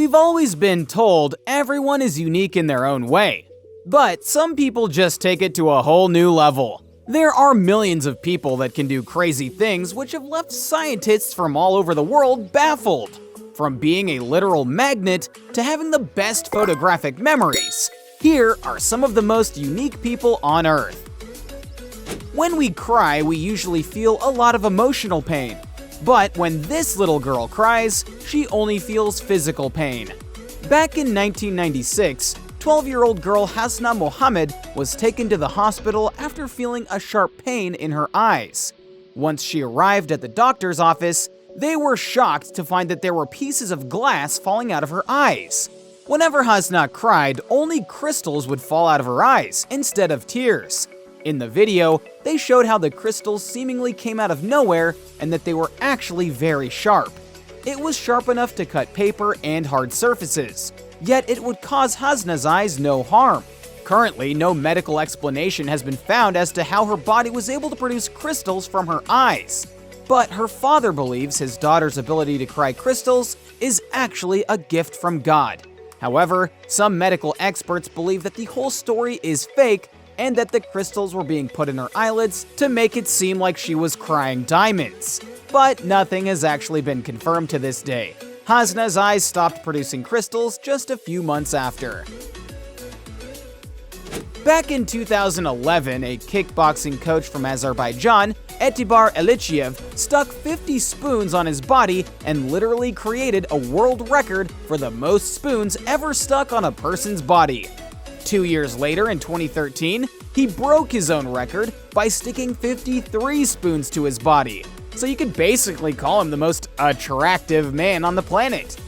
We've always been told everyone is unique in their own way, but some people just take it to a whole new level. There are millions of people that can do crazy things which have left scientists from all over the world baffled. From being a literal magnet to having the best photographic memories, here are some of the most unique people on Earth. When we cry, we usually feel a lot of emotional pain. But when this little girl cries, she only feels physical pain. Back in 1996, 12-year-old girl Hasna Mohammed was taken to the hospital after feeling a sharp pain in her eyes. Once she arrived at the doctor's office, they were shocked to find that there were pieces of glass falling out of her eyes. Whenever Hasna cried, only crystals would fall out of her eyes instead of tears. In the video, they showed how the crystals seemingly came out of nowhere and that they were actually very sharp. It was sharp enough to cut paper and hard surfaces, yet it would cause Hasna's eyes no harm. Currently, no medical explanation has been found as to how her body was able to produce crystals from her eyes. But her father believes his daughter's ability to cry crystals is actually a gift from God. However, some medical experts believe that the whole story is fake and that the crystals were being put in her eyelids to make it seem like she was crying diamonds. But nothing has actually been confirmed to this day. Hasna's eyes stopped producing crystals just a few months after. Back in 2011, a kickboxing coach from Azerbaijan, Etibar Elichiev, stuck 50 spoons on his body and literally created a world record for the most spoons ever stuck on a person's body. 2 years later, in 2013, he broke his own record by sticking 53 spoons to his body. So you could basically call him the most attractive man on the planet.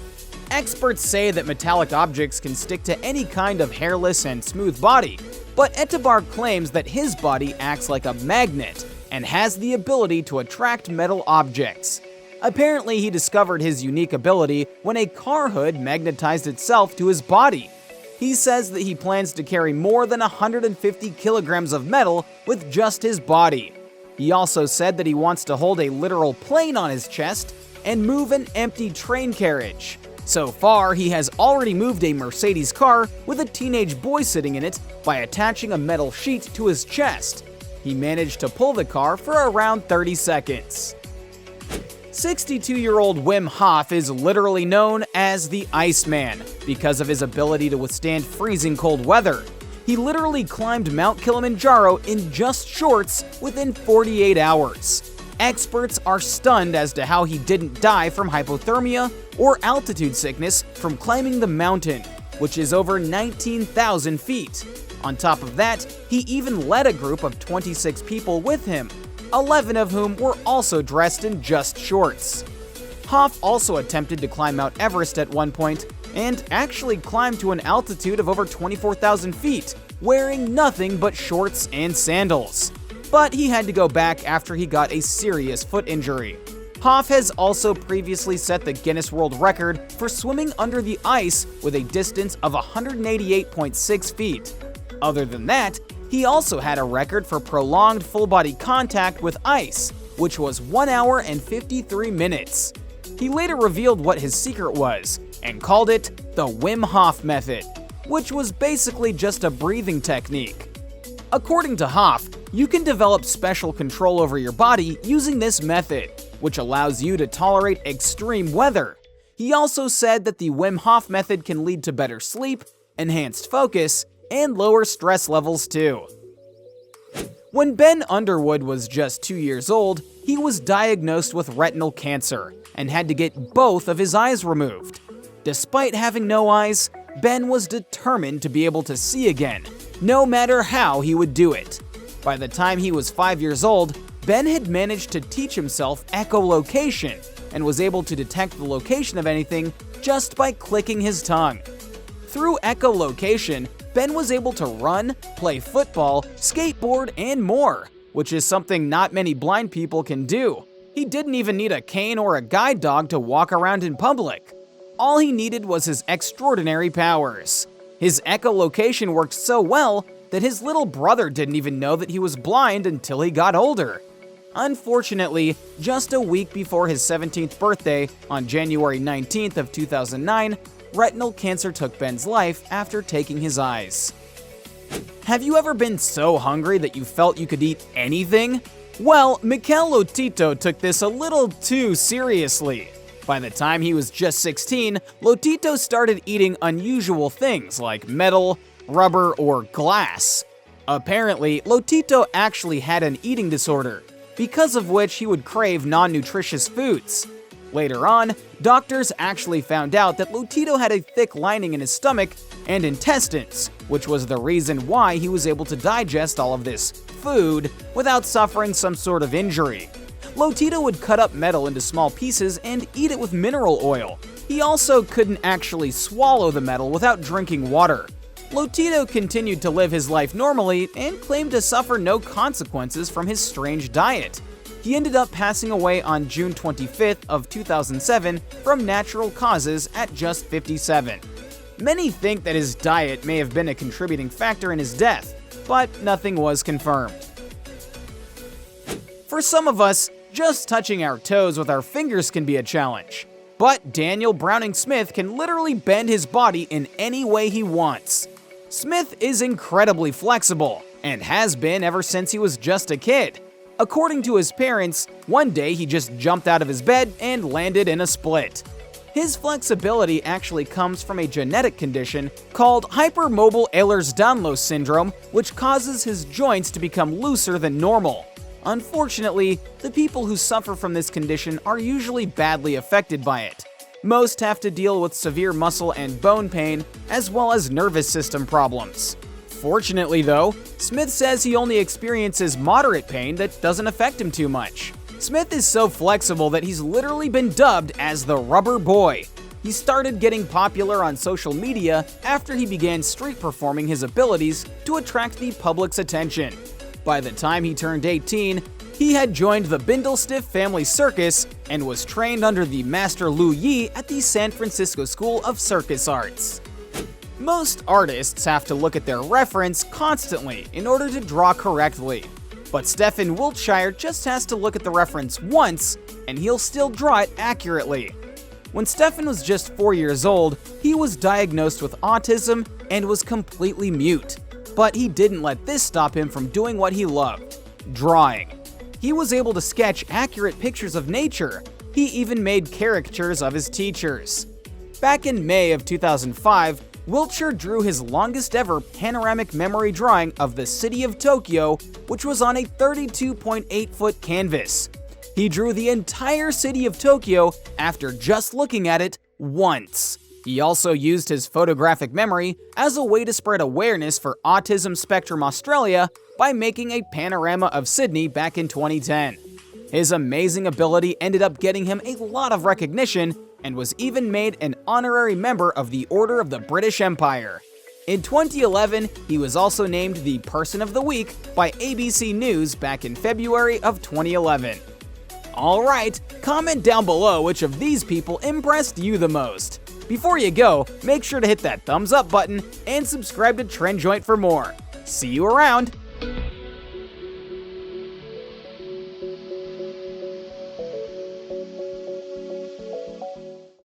Experts say that metallic objects can stick to any kind of hairless and smooth body, but Etibar claims that his body acts like a magnet and has the ability to attract metal objects. Apparently, he discovered his unique ability when a car hood magnetized itself to his body. He says that he plans to carry more than 150 kilograms of metal with just his body. He also said that he wants to hold a literal plane on his chest and move an empty train carriage. So far, he has already moved a Mercedes car with a teenage boy sitting in it by attaching a metal sheet to his chest. He managed to pull the car for around 30 seconds. 62-year-old Wim Hof is literally known as the Iceman because of his ability to withstand freezing cold weather. He literally climbed Mount Kilimanjaro in just shorts within 48 hours. Experts are stunned as to how he didn't die from hypothermia or altitude sickness from climbing the mountain, which is over 19,000 feet. On top of that, he even led a group of 26 people with him, 11 of whom were also dressed in just shorts. Hof also attempted to climb Mount Everest at one point and actually climbed to an altitude of over 24,000 feet, wearing nothing but shorts and sandals. But he had to go back after he got a serious foot injury. Hof has also previously set the Guinness World Record for swimming under the ice with a distance of 188.6 feet. Other than that, he also had a record for prolonged full-body contact with ice, which was 1 hour and 53 minutes. He later revealed what his secret was and called it the Wim Hof method, which was basically just a breathing technique. According to Hof, you can develop special control over your body using this method, which allows you to tolerate extreme weather. He also said that the Wim Hof method can lead to better sleep, enhanced focus, and lower stress levels too. When Ben Underwood was just 2 years old, he was diagnosed with retinal cancer and had to get both of his eyes removed. Despite having no eyes, Ben was determined to be able to see again, no matter how he would do it. By the time he was 5 years old, Ben had managed to teach himself echolocation and was able to detect the location of anything just by clicking his tongue. Through echolocation, Ben was able to run, play football, skateboard, and more, which is something not many blind people can do. He didn't even need a cane or a guide dog to walk around in public. All he needed was his extraordinary powers. His echolocation worked so well that his little brother didn't even know that he was blind until he got older. Unfortunately, just a week before his 17th birthday, on January 19th of 2009, retinal cancer took Ben's life after taking his eyes. Have you ever been so hungry that you felt you could eat anything? Well, Mikhail Lotito took this a little too seriously. By the time he was just 16, Lotito started eating unusual things like metal, rubber, or glass. Apparently, Lotito actually had an eating disorder, because of which he would crave non-nutritious foods. Later on, doctors actually found out that Lotito had a thick lining in his stomach and intestines, which was the reason why he was able to digest all of this food without suffering some sort of injury. Lotito would cut up metal into small pieces and eat it with mineral oil. He also couldn't actually swallow the metal without drinking water. Lotito continued to live his life normally and claimed to suffer no consequences from his strange diet. He ended up passing away on June 25th of 2007 from natural causes at just 57. Many think that his diet may have been a contributing factor in his death, but nothing was confirmed. For some of us, just touching our toes with our fingers can be a challenge. But Daniel Browning Smith can literally bend his body in any way he wants. Smith is incredibly flexible, and has been ever since he was just a kid. According to his parents, one day he just jumped out of his bed and landed in a split. His flexibility actually comes from a genetic condition called hypermobile Ehlers-Danlos syndrome, which causes his joints to become looser than normal. Unfortunately, the people who suffer from this condition are usually badly affected by it. Most have to deal with severe muscle and bone pain, as well as nervous system problems. Fortunately though, Smith says he only experiences moderate pain that doesn't affect him too much. Smith is so flexible that he's literally been dubbed as the Rubber Boy. He started getting popular on social media after he began street performing his abilities to attract the public's attention. By the time he turned 18, he had joined the Bindlestiff Family Circus and was trained under the Master Lu Yi at the San Francisco School of Circus Arts. Most artists have to look at their reference constantly in order to draw correctly, but Stephen Wiltshire just has to look at the reference once and he'll still draw it accurately. When Stephen was just 4 years old, he was diagnosed with autism and was completely mute. But he didn't let this stop him from doing what he loved: drawing. He was able to sketch accurate pictures of nature. He even made caricatures of his teachers. Back in May of 2005, Wiltshire drew his longest ever panoramic memory drawing of the city of Tokyo, which was on a 32.8-foot canvas. He drew the entire city of Tokyo after just looking at it once. He also used his photographic memory as a way to spread awareness for Autism Spectrum Australia by making a panorama of Sydney back in 2010. His amazing ability ended up getting him a lot of recognition and was even made an honorary member of the Order of the British Empire. In 2011, he was also named the Person of the Week by ABC News back in February of 2011. Alright, comment down below which of these people impressed you the most. Before you go, make sure to hit that thumbs up button and subscribe to Trend Joint for more. See you around!